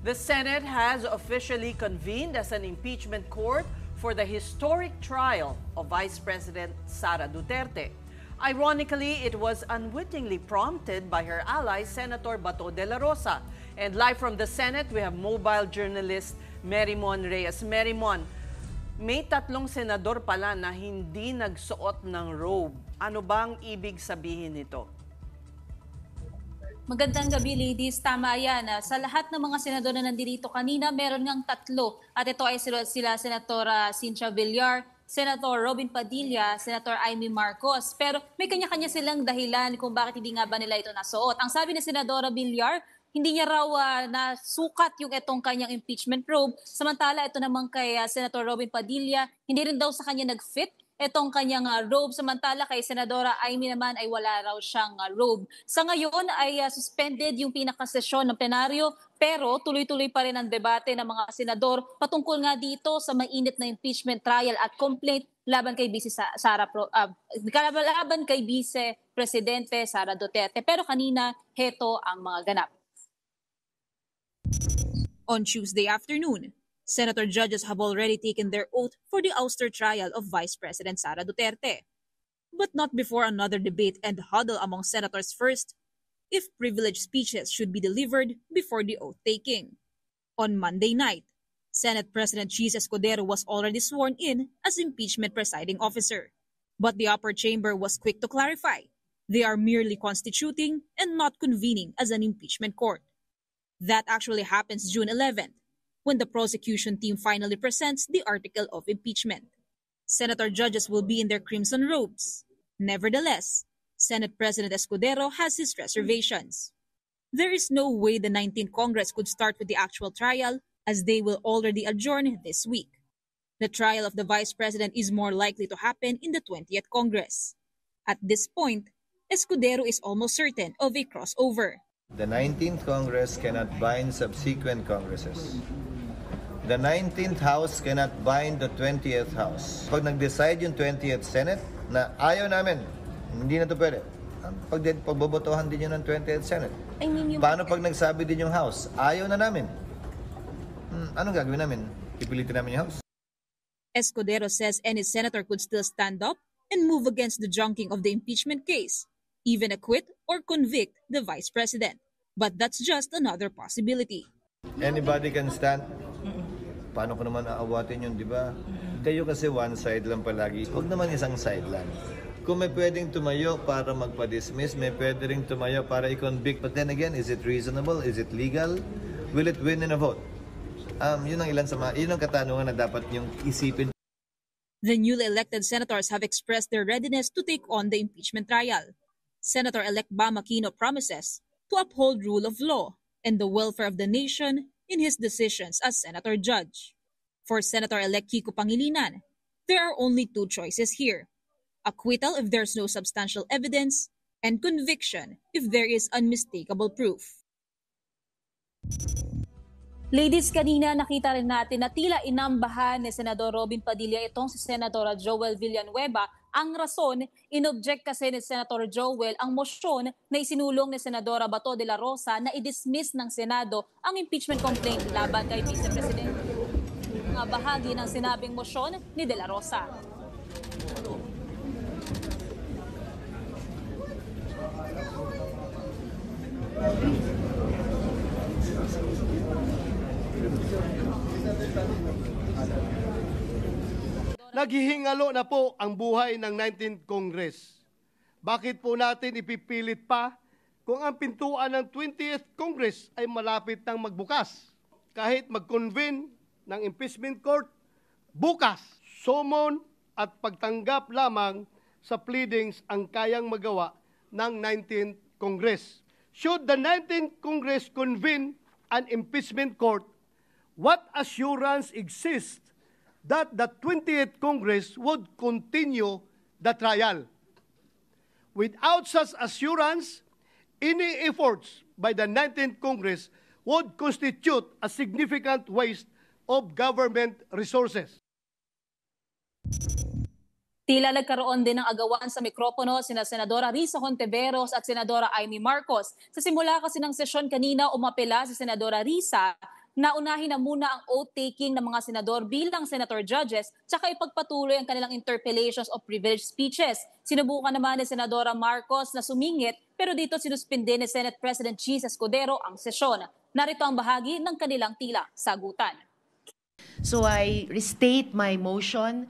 The Senate has officially convened as an impeachment court for the historic trial of Vice President Sara Duterte. Ironically, it was unwittingly prompted by her ally, Senator Bato de la Rosa. And live from the Senate, we have mobile journalist Merrimon Reyes. Merrimon, may tatlong senador pala na hindi nagsuot ng robe. Ano bang ibig sabihin nito? Magandang gabi, ladies. Tama yan. Sa lahat ng mga senador na nandito kanina, meron ngang tatlo. At ito ay sila Senatora Cynthia Villar, Senator Robin Padilla, Senator Amy Marcos. Pero may kanya-kanya silang dahilan kung bakit hindi nga ba nila ito nasuot. Ang sabi ni Senadora Villar, hindi niya raw nasukat yung itong kanyang impeachment robe. Samantala, ito naman kay Senator Robin Padilla, hindi rin daw sa kanya nag-fit itong kanyang robe. Samantala kay Senadora Amy naman ay wala raw siyang robe. Sa ngayon ay suspended yung pinakasesyon ng plenaryo, pero tuloy-tuloy pa rin ang debate ng mga senador patungkol nga dito sa mainit na impeachment trial at complaint laban kay laban kay Vice Presidente Sara Duterte. Pero kanina, heto ang mga ganap. On Tuesday afternoon, Senator judges have already taken their oath for the ouster trial of Vice President Sara Duterte. But not before another debate and huddle among senators first, if privileged speeches should be delivered before the oath-taking. On Monday night, Senate President Chis Escudero was already sworn in as impeachment presiding officer. But the upper chamber was quick to clarify. They are merely constituting and not convening as an impeachment court. That actually happens June 11th. When the prosecution team finally presents the article of impeachment. Senator judges will be in their crimson robes. Nevertheless, Senate President Escudero has his reservations. There is no way the 19th Congress could start with the actual trial as they will already adjourn this week. The trial of the Vice President is more likely to happen in the 20th Congress. At this point, Escudero is almost certain of a crossover. The 19th Congress cannot bind subsequent Congresses. The 19th House cannot bind the 20th House. Pag nag-decide yung 20th Senate na ayaw namin, hindi na ito pwede. Pagbobotohan din yun ng 20th Senate. Paano pag nagsabi din yung House, ayaw na namin? Anong gagawin namin? Ipilitin namin yung House? Escudero says any senator could still stand up and move against the junking of the impeachment case, even acquit or convict the Vice President. But that's just another possibility. Anybody can stand. Paano ko naman aawatin yun, di ba? Kayo kasi one side lang palagi. Huwag naman isang side lang. Kung may pwedeng tumayo para magpa-dismiss, may pwede ring tumayo para i-convict. But then again, is it reasonable? Is it legal? Will it win in a vote? Yun ang yun ang katanungan na dapat yung isipin. The newly elected senators have expressed their readiness to take on the impeachment trial. Senator-elect Bam Aquino promises to uphold rule of law and the welfare of the nation in his decisions as senator judge. For Senator-elect Kiko Pangilinan, there are only two choices here: acquittal if there's no substantial evidence, and conviction if there is unmistakable proof. Ladies, kanina nakita rin natin na tila inambahan ni Senador Robin Padilla itong si Senadora Joel Villanueva. Ang rason, inobject kasi ni Senator Joel ang motion na isinulong ni Senadora Bato de la Rosa na i-dismiss ng Senado ang impeachment complaint laban kay Vice President. Ang bahagi ng sinabing motion ni de la Rosa. Naghihingalo na po ang buhay ng 19th Congress. Bakit po natin ipipilit pa kung ang pintuan ng 20th Congress ay malapit nang magbukas? Kahit mag-convene ng impeachment court, bukas, summon at pagtanggap lamang sa pleadings ang kayang magawa ng 19th Congress. Should the 19th Congress convene an impeachment court, what assurance exists that the 20th Congress would continue the trial? Without such assurance, any efforts by the 19th Congress would constitute a significant waste of government resources. Tila nagkaroon din ng agawan sa mikropono sina Senadora Risa Hontiveros at Senadora Amy Marcos. Sa simula kasi ng sesyon kanina, umapela si Senadora Risa naunahin na muna ang oath-taking ng mga senador bilang senator judges tsaka ipagpatuloy ang kanilang interpellations o privileged speeches. Sinubukan naman ni Senadora Marcos na sumingit pero dito sinuspinde ni Senate President Cheese Escudero ang sesyon. Narito ang bahagi ng kanilang tila sagutan. So I restate my motion,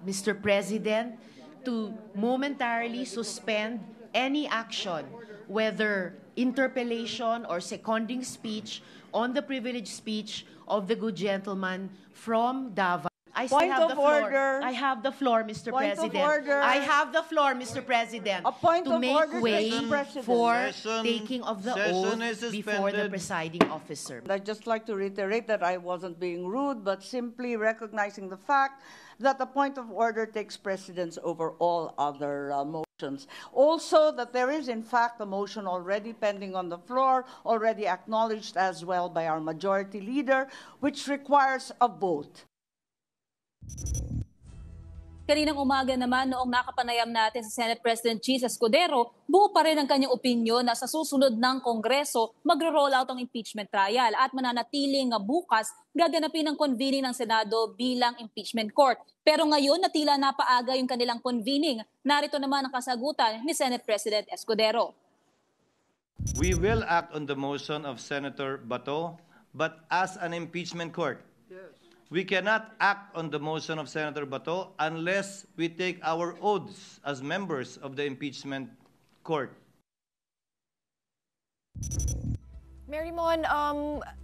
Mr. President, to momentarily suspend any action, whether interpellation or seconding speech on the privileged speech of the good gentleman from Davao. I still have the floor. I have the floor, Mr. President. I have the floor, Mr. President, to make way for taking of the oath before the presiding officer. I'd just like to reiterate that I wasn't being rude, but simply recognizing the fact that the point of order takes precedence over all other motions. Also, that there is, in fact, a motion already pending on the floor, already acknowledged as well by our majority leader, which requires a vote. Kaninang umaga naman noong nakapanayam natin sa Senate President Cheese Escudero, buo pa rin ang kanyang opinyon na sa susunod ng Kongreso magro-roll out ang impeachment trial at mananatiling bukas gaganapin ang convening ng Senado bilang impeachment court. Pero ngayon na tila napaaga yung kanilang convening, narito naman ang kasagutan ni Senate President Escudero. We will act on the motion of Senator Bato, but as an impeachment court. We cannot act on the motion of Senator Bato unless we take our oaths as members of the impeachment court. Mary Mon,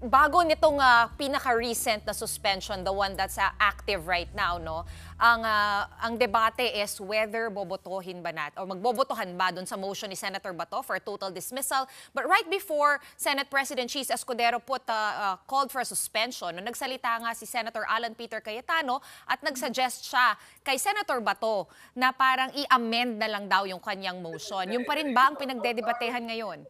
bago nitong pinaka-recent na suspension, the one that's active right now, no, ang debate is whether bobotohin ba natin o magbobotohan ba dun sa motion ni Senator Bato for total dismissal. But right before Senate President Cheese Escudero called for a suspension, no, nagsalita nga si Senator Alan Peter Cayetano at nagsuggest siya kay Senator Bato na parang i-amend na lang daw yung kanyang motion. Yung pa rin ba ang pinagdedebatehan ngayon?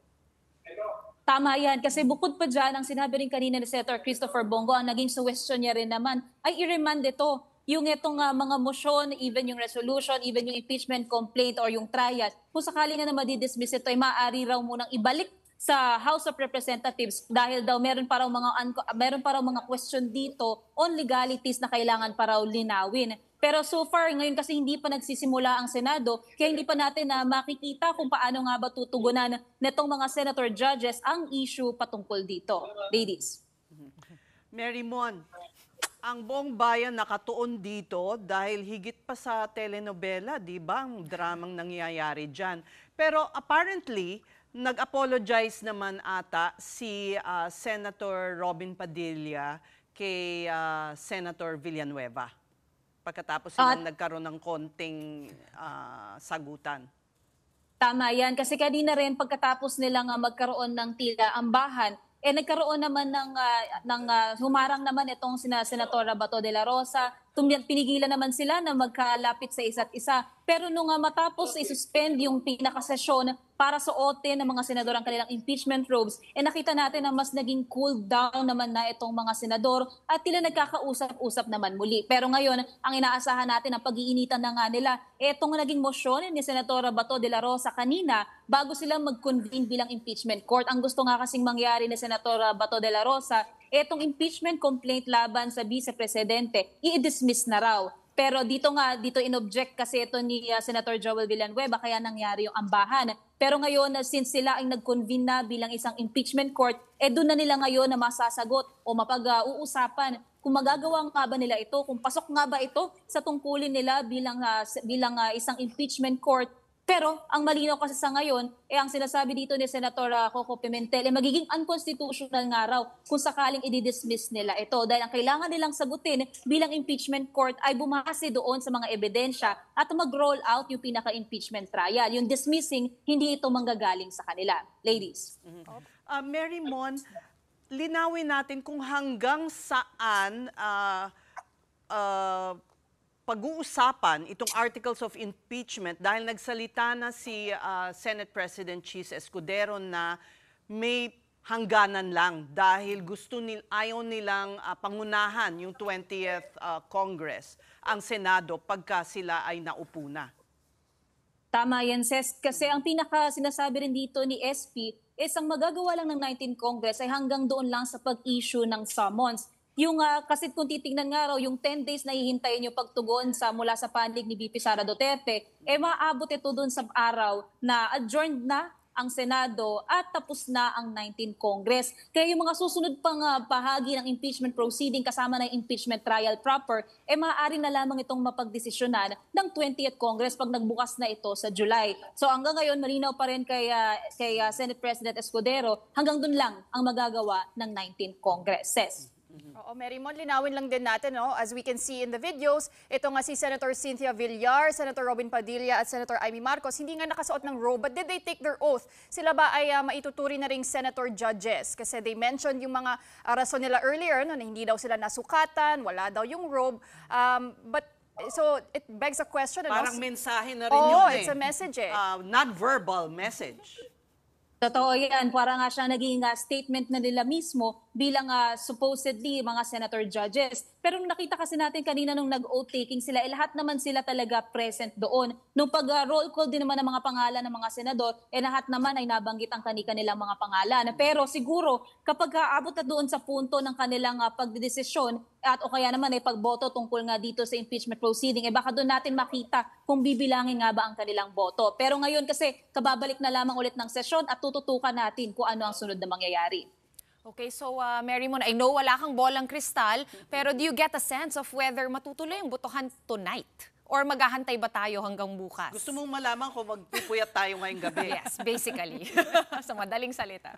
Tama yan, kasi bukod pa dyan, ang sinabi rin kanina ni Senator Christopher Bongo, ang naging suggestion niya rin naman, ay i-remand ito. Yung itong mga motion, even yung resolution, even yung impeachment complaint or yung trial, kung sakali nga na madidismiss ito, ay maaari raw munang ibalik sa House of Representatives dahil daw meron pa raw mga question dito on legalities na kailangan pa raw linawin. Pero so far, ngayon kasi hindi pa nagsisimula ang Senado, kaya hindi pa natin na makikita kung paano nga ba tutugunan netong mga senator judges ang issue patungkol dito. Ladies. Mary Mon, ang buong bayan nakatuon dito dahil higit pa sa telenovela, di ba? Ang dramang nangyayari dyan. Pero apparently, nag-apologize naman ata si Senator Robin Padilla kay Senator Villanueva pagkatapos silang nagkaroon ng konting sagutan. Tama yan. Kasi kanina rin pagkatapos nilang magkaroon ng tila ambahan, nagkaroon naman ng humarang naman itong Senatora Bato de la Rosa. Pinigilan naman sila na magkalapit sa isa't isa. Pero nung matapos i-suspend yung pinakasesyon para suotin ng mga senador ang kanilang impeachment robes, nakita natin na mas naging cool down naman na itong mga senador at tila nagkakausap-usap naman muli. Pero ngayon, ang inaasahan natin ang pag-iinitan na nga nila, itong naging motion ni Senatora Bato de la Rosa kanina bago sila mag-convene bilang impeachment court. Ang gusto nga kasing mangyari ni Senatora Bato de la Rosa, itong impeachment complaint laban sa vice-presidente, i-dismiss na raw. Pero dito in-object kasi ito ni Senator Joel Villanueva, kaya nangyari yung ambahan. Pero ngayon, since sila ay nag-convene na bilang isang impeachment court, doon na nila ngayon na masasagot o mapag-uusapan kung magagawa nga ba nila ito, kung pasok nga ba ito sa tungkulin nila bilang isang impeachment court. Pero ang malinaw kasi sa ngayon, ang sinasabi dito ni Senator Coco Pimentel, magiging unconstitutional nga raw kung sakaling i-dismiss nila ito. Dahil ang kailangan nilang sagutin bilang impeachment court ay bumase doon sa mga ebidensya at mag-roll out yung pinaka-impeachment trial. Yung dismissing, hindi ito manggagaling sa kanila. Ladies. Mary Mon, linawin natin kung hanggang saan pag-uusapan itong articles of impeachment dahil nagsalita na si Senate President Cheese Escudero na may hangganan lang dahil ayaw nilang pangunahan yung 20th Congress, ang Senado, pagka sila ay naupo na. Tama yan, Ses. Kasi ang pinaka sinasabi rin dito ni SP, is ang magagawa lang ng 19th Congress ay hanggang doon lang sa pag-issue ng summons. Kasi kung titingnan nga raw, yung 10 days na hihintayin yung pagtugon mula sa panig ni VP Sara Duterte, maabot ito doon sa araw na adjourned na ang Senado at tapos na ang 19th Congress. Kaya yung mga susunod pang bahagi ng impeachment proceeding kasama na impeachment trial proper, maaari na lamang itong mapagdesisyonan ng 20th Congress pag nagbukas na ito sa July. So hanggang ngayon, malinaw pa rin kay Senate President Escudero, hanggang dun lang ang magagawa ng 19th Congresses. Oo, Mary Mon, linawin lang din natin, no? As we can see in the videos, ito nga si Senator Cynthia Villar, Senator Robin Padilla at Senator Amy Marcos, hindi nga nakasuot ng robe, but did they take their oath? Sila ba ay maituturi na ring senator judges? Kasi they mentioned yung mga rason nila earlier, no, na hindi daw sila nasukatan, wala daw yung robe. So it begs a question. Parang mensahe na rin yun it's a message not verbal message. Totoo yan. Para nga siya naging statement na nila mismo bilang supposedly mga senator judges. Pero nung nakita kasi natin kanina nung nag-oath taking sila, lahat naman sila talaga present doon. Nung pag-roll call din naman ng mga pangalan ng mga senador, lahat naman ay nabanggit ang kanilang mga pangalan. Pero siguro kapag aabot na doon sa punto ng kanilang pagdedesisyon at o kaya naman ay pagboto tungkol nga dito sa impeachment proceeding, baka doon natin makita kung bibilangin nga ba ang kanilang boto. Pero ngayon kasi kababalik na lamang ulit ng sesyon at tututukan natin kung ano ang sunod na mangyayari. Okay, so Mary Mon, I know wala kang bolang kristal, pero do you get a sense of whether matutuloy ang botohan tonight? Or maghahantay ba tayo hanggang bukas? Gusto mong malaman kung magpupuyat tayo ngayong gabi? Yes, basically. Sa madaling salita.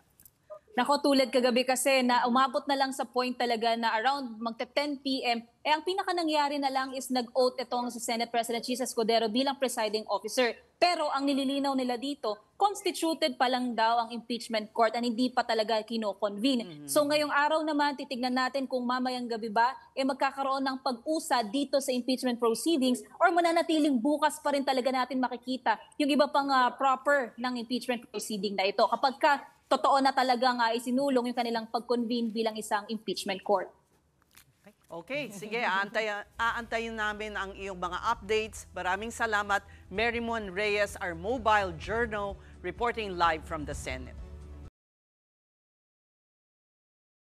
Nako, tulad kagabi kasi na umabot na lang sa point talaga na around magta-10 p.m. Ang pinaka nangyari na lang is nag-oath itong si Senate President Chis Escudero bilang presiding officer. Pero ang nililinaw nila dito, constituted pa lang daw ang impeachment court at hindi pa talaga kino-convene. So ngayong araw naman, titignan natin kung mamayang gabi ba, magkakaroon ng pag-usa dito sa impeachment proceedings or mananatiling bukas pa rin talaga natin makikita yung iba pang proper ng impeachment proceeding na ito. Kapag totoo na talagang isinulong yung kanilang pag-convene bilang isang impeachment court. Okay, sige, aantayin namin ang iyong mga updates. Maraming salamat, Mary Mon Reyes, our mobile journal, reporting live from the Senate.